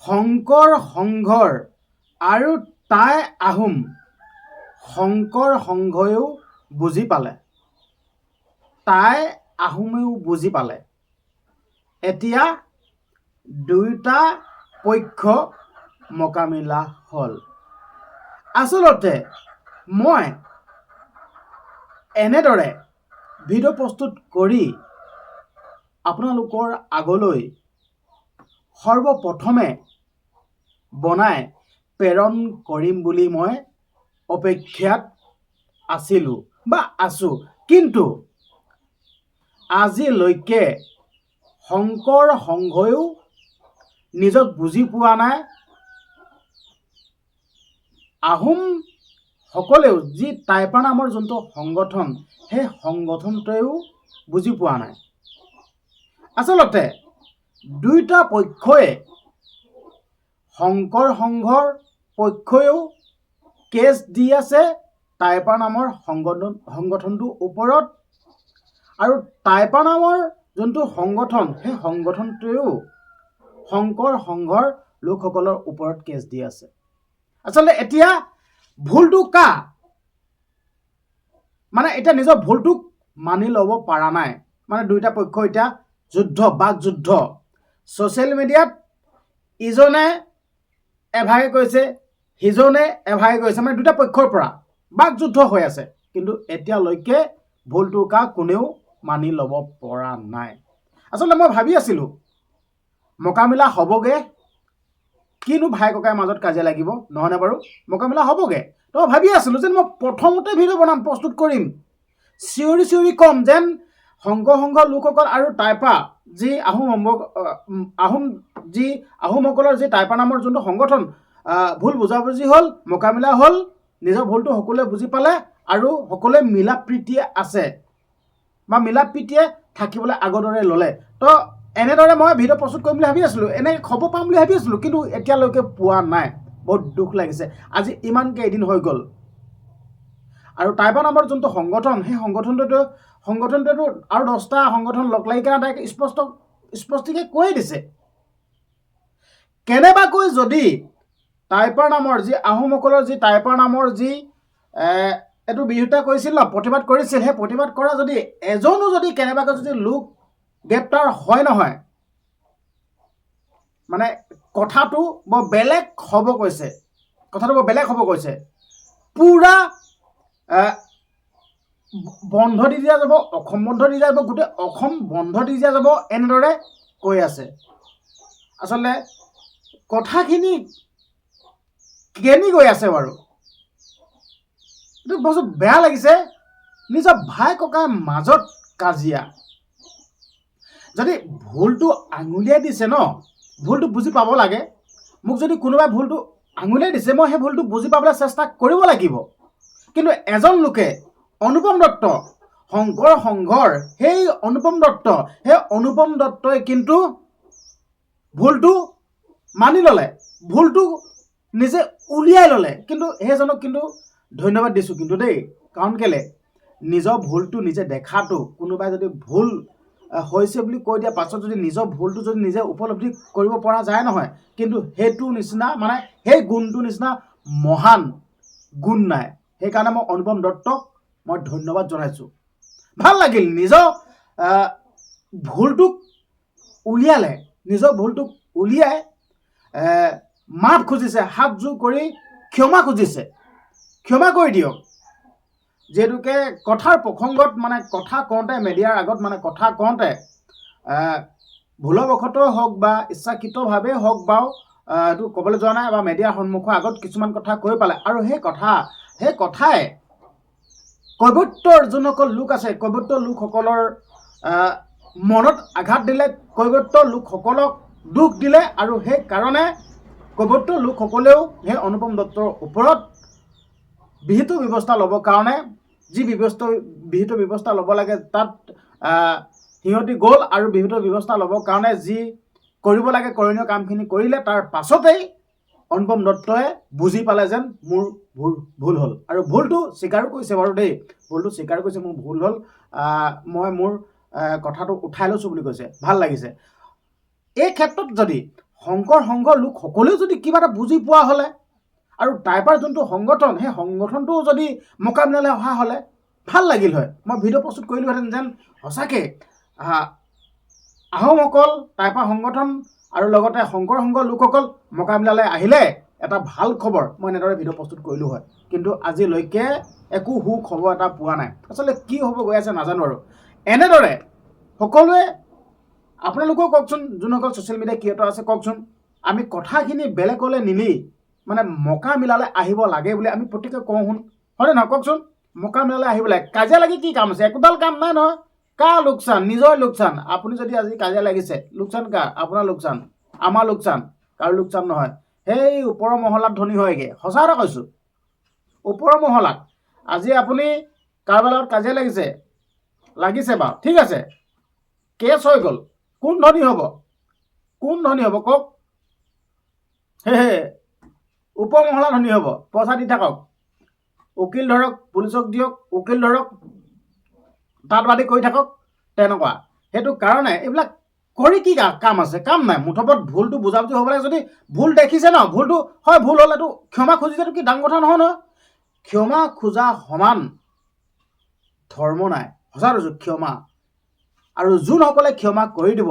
শংকৰ সংঘৰ আৰু টাই আহোম শংকৰ সংঘয়েও বুজি পালে, টাই আহোমেও বুজি পালে। এতিয়া দুয়োটা পক্ষ মোকামিলা হ'ল। আচলতে মই এনেদৰে ভিডিঅ' প্ৰস্তুত কৰি আপোনালোকৰ আগলৈ সৰ্বপ্ৰথমে বনাই প্ৰেৰণ কৰিম বুলি মই অপেক্ষাত আছিলোঁ বা আছোঁ। কিন্তু আজিলৈকে শংকৰ সংঘয়েও নিজক বুজি পোৱা নাই, আহোম সকলেও যি টাইপা নামৰ যোনটো সংগঠন, সেই সংগঠনটোৱেও বুজি পোৱা নাই। আচলতে দুয়োটা পক্ষই শংকৰ সংঘৰ পক্ষইও কেছ দি আছে টাইপা নামৰ সংগঠনটোৰ ওপৰত, আৰু টাইপা নামৰ যোনটো সংগঠন, সেই সংগঠনটোৱেও শংকৰ সংঘৰ লোকসকলৰ ওপৰত কেছ দি আছে। আচলতে এতিয়া ভুলটো কাৰ? মানে এতিয়া নিজৰ ভুলটোক মানি ল'ব পৰা নাই। মানে দুয়োটা পক্ষ এতিয়া বাক যুদ্ধ। ছ'চিয়েল মিডিয়াত ইজনে এভাগে কৈছে, সিজনে এভাগে কৈছে, মানে দুটা পক্ষৰ পৰা বাক যুদ্ধ হৈ আছে। কিন্তু এতিয়ালৈকে ভুলটোৰ কাৰ কোনেও মানি ল'ব পৰা নাই। আচলতে মই ভাবি আছিলোঁ মোকামিলা হ'বগে, কিনো ভাই ককাইৰ মাজত কাজিয়া লাগিব, নহয়নে বাৰু? মোকামিলা হ'বগে। তো ভাবি আছিলোঁ যেন মই প্ৰথমতে ভিডিঅ' বনাম, প্ৰস্তুত কৰিম, চিঞৰি চিঞৰি ক'ম যেন শংকৰ সংঘৰ লোকসকল আৰু টাইপা যি আহোমসকলৰ যি টাইপা নামৰ যোনটো সংগঠন, ভুল বুজাবুজি হ'ল, মোকামিলা হ'ল, নিজৰ ভুলটো সকলোৱে বুজি পালে আৰু সকলোৱে মিলা প্ৰীতিয়ে আছে বা মিলা প্ৰীতিয়ে থাকিবলৈ আগৰ দৰে ল'লে। তো এনেদৰে মই ভিডিঅ' প্ৰস্তুত কৰিম বুলি ভাবি আছিলোঁ, এনেকৈ খবৰ পাম বুলি ভাবি আছিলোঁ, কিন্তু এতিয়ালৈকে পোৱা নাই। বহুত দুখ লাগিছে। আজি ইমান কেইদিন হৈ গ'ল আৰু টাইপা নামৰ যোনটো সংগঠন, সেই সংগঠনটোতো আৰু 10টা সংগঠন লগ লাগি কেনে তাইক স্পষ্টকৈ কৈয়ে দিছে, কেনেবাকৈ যদি টাইপা নামৰ যি আহোমসকলৰ যি টাইপা নামৰ যি এইটো বিৰোধিতা কৰিছিল ন, প্ৰতিবাদ কৰিছিল, সেই প্ৰতিবাদ কৰা যদি এজনো যদি কেনেবাকৈ যদি লোক গ্ৰেপ্তাৰ হয় নহয়, মানে কথাটো বৰ বেলেগ হ'ব কৈছে, পুৰা বন্ধ দি দিয়া যাব, অসম বন্ধ দি দিয়া যাব, গোটেই অসম বন্ধ দি দিয়া যাব, এনেদৰে কৈ আছে। আচলতে কথাখিনি কেনি গৈ আছে বাৰু? এইটো বস্তু বেয়া লাগিছে। নিজৰ ভাই ককাইৰ মাজত কাজিয়া। যদি ভুলটো আঙুলিয়াই দিছে ন, ভুলটো বুজি পাব লাগে। মোক যদি কোনোবাই ভুলটো আঙুলিয়াই দিছে, মই সেই ভুলটো বুজি পাবলৈ চেষ্টা কৰিব লাগিব। কিন্তু এজন লোকে, অনুপম দত্ত, শংকৰ সংঘৰ সেই অনুপম দত্তই কিন্তু ভুলটো মানি ল'লে, ভুলটো নিজে উলিয়াই ল'লে। কিন্তু সেইজনক কিন্তু ধন্যবাদ দিছোঁ কিন্তু দেই। কাৰণ কেলে, নিজৰ ভুলটো নিজে দেখাটো, কোনোবাই যদি ভুল হৈছে বুলি কৈ দিয়া পাছত যদি নিজৰ ভুলটো যদি নিজে উপলব্ধি কৰিব পৰা যায় নহয়, কিন্তু সেইটো নিচিনা, মানে সেই গুণটো নিচিনা মহান গুণ নাই। সেইকাৰণে মই অনুপম দত্তক মই ধন্যবাদ জনাইছোঁ। ভাল লাগিল, নিজৰ ভুলটোক উলিয়ালে, নিজৰ ভুলটোক উলিয়াই মাফ খুজিছে, হাত জোৰ কৰি ক্ষমা খুজিছে, ক্ষমা কৰি দিয়ক। যিহেতুকে কথাৰ প্ৰসংগত, মানে কথা কওঁতে, মিডিয়াৰ আগত মানে কথা কওঁতে ভুলবশতঃ হওক বা ইচ্ছাকৃতভাৱেই হওক বাৰু এইটো ক'বলৈ যোৱা নাই, বা মিডিয়াৰ সন্মুখৰ আগত কিছুমান কথা কৈ পালে, আৰু সেই কথাই কৈৱৰ্তৰ যোনসকল লোক আছে, কৈৱৰ্তৰ লোকসকলৰ মনত আঘাত দিলে, কৈৱৰ্তৰ লোকসকলক দুখ দিলে, আৰু সেইকাৰণে কৈৱৰ্তৰ লোকসকলেও সেই অনুপম দত্তৰ ওপৰত বিহিত ব্যৱস্থা ল'বৰ কাৰণে, যি বিহিত ব্যৱস্থা ল'ব লাগে তাত সিহঁতি গ'ল, আৰু বিহিত ব্যৱস্থা ল'বৰ কাৰণে যি কৰিব লাগে কৰণীয় কামখিনি কৰিলে। তাৰ পাছতেই অনুপম দত্তই বুজি পালে যেন মোৰ ভুল হ'ল, আৰু ভুলটো স্বীকাৰো কৰিছে বাৰু দেই, ভুলটো স্বীকাৰ কৰিছে, মোৰ ভুল হ'ল, মই মোৰ কথাটো উঠাই লৈছোঁ বুলি কৈছে। ভাল লাগিছে। এই ক্ষেত্ৰত যদি শংকৰ সংঘৰ লোক সকলোৱে যদি কিবা এটা বুজি পোৱা হ'লে আৰু টাইপাৰ যোনটো সংগঠন সেই সংগঠনটো যদি মোকাবিলালৈ অহা হ'লে ভাল লাগিল হয়। মই ভিডিঅ' প্ৰস্তুত কৰিলোহেঁতেন যেন সঁচাকৈ আহোমসকল টাইপাৰ সংগঠন আৰু লগতে শংকৰ সংঘৰ লোকসকল মোকাবিলালৈ আহিলে এটা ভাল খবৰ মই এনেদৰে ভিডিঅ' প্ৰস্তুত কৰিলোঁ হয়। কিন্তু আজিলৈকে একো সুখবৰ এটা পোৱা নাই। আচলতে কি হ'ব গৈ আছে নাজানো। আৰু এনেদৰে সকলোৱে আপোনালোকেও কওকচোন, যোনসকল ছ'চিয়েল মিডিয়া ক্ৰিয়েটৰ আছে কওকচোন, আমি কথাখিনি বেলেগলৈ নিলি মানে মোকাবিলালৈ আহিব লাগে বুলি আমি প্ৰত্যেকে কওঁ শুন, হয়নে নহয় কওকচোন? মোকাবিলালৈ আহিব লাগে। কাজিয়া লাগি কি কাম আছে? একোডাল কাম নাই নহয়। কাৰ লোকচান? নিজৰ লোকচান। আপুনি যদি আজি কাজিয়া লাগিছে, লোকচান কাৰ? আপোনাৰ লোকচান, আমাৰ লোকচান, কাৰো লোকচান নহয়। সেই ওপৰৰ মহলাত ধনী হয়গৈ। সঁচা কথা কৈছোঁ, ওপৰৰ মহলাত আজি আপুনি কাৰোবাৰ লগত কাজিয়া লাগিছে বাৰু ঠিক আছে, কেছ হৈ গ'ল, কোন ধনী হ'ব? কোন ধনী হ'ব কওক? ওপৰ মহলা ধনী হ'ব, পইচা দি থাকক, উকিল ধৰক, পুলিচক দিয়ক, উকিল ধৰক, তাঁতবাদী কৰি থাকক, তেনেকুৱা। সেইটো কাৰণে এইবিলাক কৰি কি কাম আছে? কাম নাই। মুঠপত ভুলটো বুজাবুজি হ'ব লাগে। যদি ভুল দেখিছে ন, ভুলটো হয়, ভুল হ'লেতো ক্ষমা খুজিছেতো কি ডাঙৰ কথা নহয় নহয়। ক্ষমা খোজা সমান ধৰ্ম নাই। সঁচা কৈছোঁ, ক্ষমা। আৰু যোনসকলে ক্ষমা কৰি দিব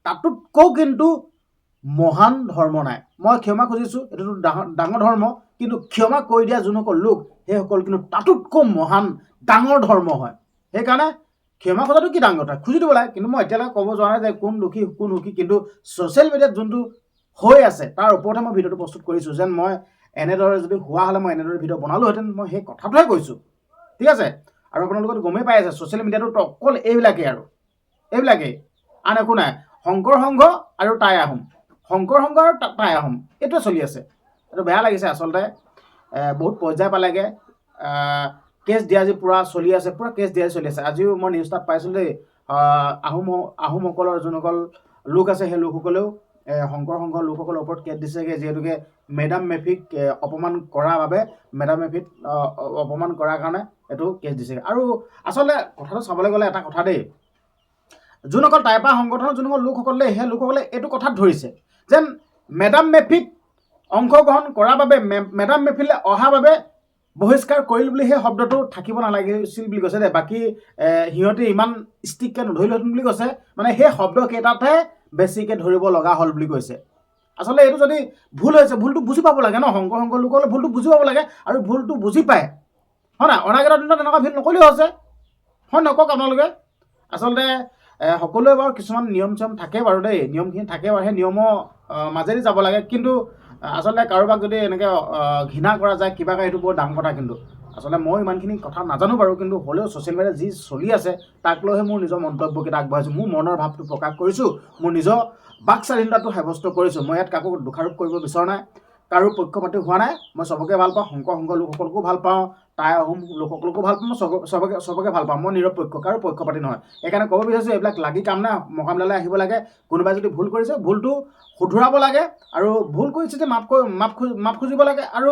তাতোতকৈ কিন্তু মহান ধৰ্ম নাই। মই ক্ষমা খুজিছোঁ, এইটোতো ডাঙৰ ধৰ্ম, কিন্তু ক্ষমা কৰি দিয়া যোনসকল লোক সেইসকল কিন্তু তাতোতকৈ মহান ডাঙৰ ধৰ্ম হয়। সেইকাৰণে ক্ষমা খোজাটো কি ডাঙৰ কথা, খুজি দিব লাগে। কিন্তু মই এতিয়ালৈকে ক'ব যোৱা নাই যে কোন দোষী কোন সুখী, কিন্তু ছ'চিয়েল মিডিয়াত যোনটো হৈ আছে তাৰ ওপৰতে মই ভিডিঅ'টো প্ৰস্তুত কৰিছোঁ। যেন মই এনেদৰে যদি হোৱা হ'লে মই এনেদৰে ভিডিঅ' বনালোহেঁতেন, মই সেই কথাটোহে কৈছোঁ, ঠিক আছে? আৰু আপোনালোকে গমেই পাই আছে ছ'চিয়েল মিডিয়াটো অকল এইবিলাকেই, আৰু এইবিলাকেই, আন একো নাই। শংকৰ সংঘ আৰু টাই আহোম, শংকৰ সংঘ আৰু টাই আহোম, এইটোৱে চলি আছে। এইটো বেয়া লাগিছে আচলতে। বহুত পৰ্যায় পালেগৈ। কেছ দিয়া আজি পূৰা চলি আছে, পূৰা কেছ দিয়া চলি আছে। আজিও মই নিউজ তাত পাইছিলোঁ দেই, আহোমসকলৰ যোনসকল লোক আছে সেই লোকসকলেও শংকৰ সংঘৰ লোকসকলৰ ওপৰত কেছ দিছেগৈ, যিহেতুকে মেডাম মেফিক অপমান কৰাৰ বাবে, মেডাম মেফিক অপমান কৰাৰ কাৰণে এইটো কেছ দিছেগৈ। আৰু আচলতে কথাটো চাবলৈ গ'লে এটা কথা দেই, যোনসকল টাইপাৰ সংগঠনৰ যোনসকল লোকসকলে সেই লোকসকলে এইটো কথাত ধৰিছে যেন মেডাম মেফিত অংশগ্ৰহণ কৰাৰ বাবে, মেডাম মেফিলে অহাৰ বাবে বহিষ্কাৰ কৰিল বুলি সেই শব্দটো থাকিব নালাগিছিল বুলি কৈছে দেই। বাকী সিহঁতে ইমান ষ্ট্ৰিককৈ নধৰিলেহেঁতেন বুলি কৈছে, মানে সেই শব্দকেইটাতহে বেছিকৈ ধৰিব লগা হ'ল বুলি কৈছে। আচলতে এইটো যদি ভুল হৈছে, ভুলটো বুজি পাব লাগে ন। শংকৰ সংঘৰ লোকসকলে ভুলটো বুজি পাব লাগে, আৰু ভুলটো বুজি পায়, হয় নাই? অনাগত দিনত এনেকুৱা ভিৰ নকৰিলেও হৈছে, হয় নকওক আপোনালোকে? আচলতে সকলোৱে বাৰু কিছুমান নিয়ম চিয়ম থাকে বাৰু দেই, নিয়মখিনি থাকে বাৰু, সেই নিয়মৰ মাজেদি যাব লাগে। কিন্তু আচলতে কাৰোবাক যদি এনেকৈ ঘৃণা কৰা যায়, কিবা কৰা, এইটো বৰ ডাঙৰ কথা। কিন্তু আচলতে মই ইমানখিনি কথা নাজানো বাৰু, কিন্তু হ'লেও ছ'চিয়েল মিডিয়াত যি চলি আছে তাক লৈহে মোৰ নিজৰ মন্তব্যকেইটা আগবঢ়াইছোঁ। মোৰ মনৰ ভাৱটো প্ৰকাশ কৰিছোঁ, মোৰ নিজৰ বাক স্বাধীনতাটো সাব্যস্ত কৰিছোঁ। মই ইয়াত কাকো দোষাৰোপ কৰিব বিচৰা নাই, কাৰো পক্ষপাতি হোৱা নাই। মই চবকে ভাল পাওঁ, শংকৰ সংঘৰ লোকসকলকো ভাল পাওঁ, টাই আহোম লোকসকলকো ভাল পাওঁ, মই চবকে ভাল পাওঁ। মই নিৰপেক্ষ, কাৰো পক্ষপাতি নহয়। সেইকাৰণে ক'ব বিচাৰিছোঁ, এইবিলাক লাগি কাম নাই। মোকাবিলালৈ আহিব লাগে। কোনোবাই যদি ভুল কৰিছে, ভুলটো শুধৰাব লাগে, আৰু ভুল কৰিছে যে মাফ খুজিব লাগে। আৰু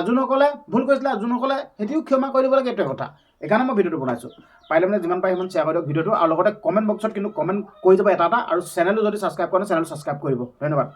যোনসকলে ভুল কৰিছিলে, যোনসকলে সেইটোও ক্ষমা কৰি দিব লাগে, এইটোৱে কথা। সেইকাৰণে মই ভিডিঅ'টো বনাইছোঁ। পাৰিলে মানে যিমান পাৰে সিমান শ্বেয়াৰ কৰি দিয়ক ভিডিঅ'টো, আৰু লগতে কমেণ্ট বক্সত কিন্তু কমেণ্ট কৰি যাব এটা, আৰু চেনেলটো যদি ছাবস্ক্ৰাইব কৰে চেনেলটো ছাবস্ক্ৰাইব কৰিব। ধন্যবাদ।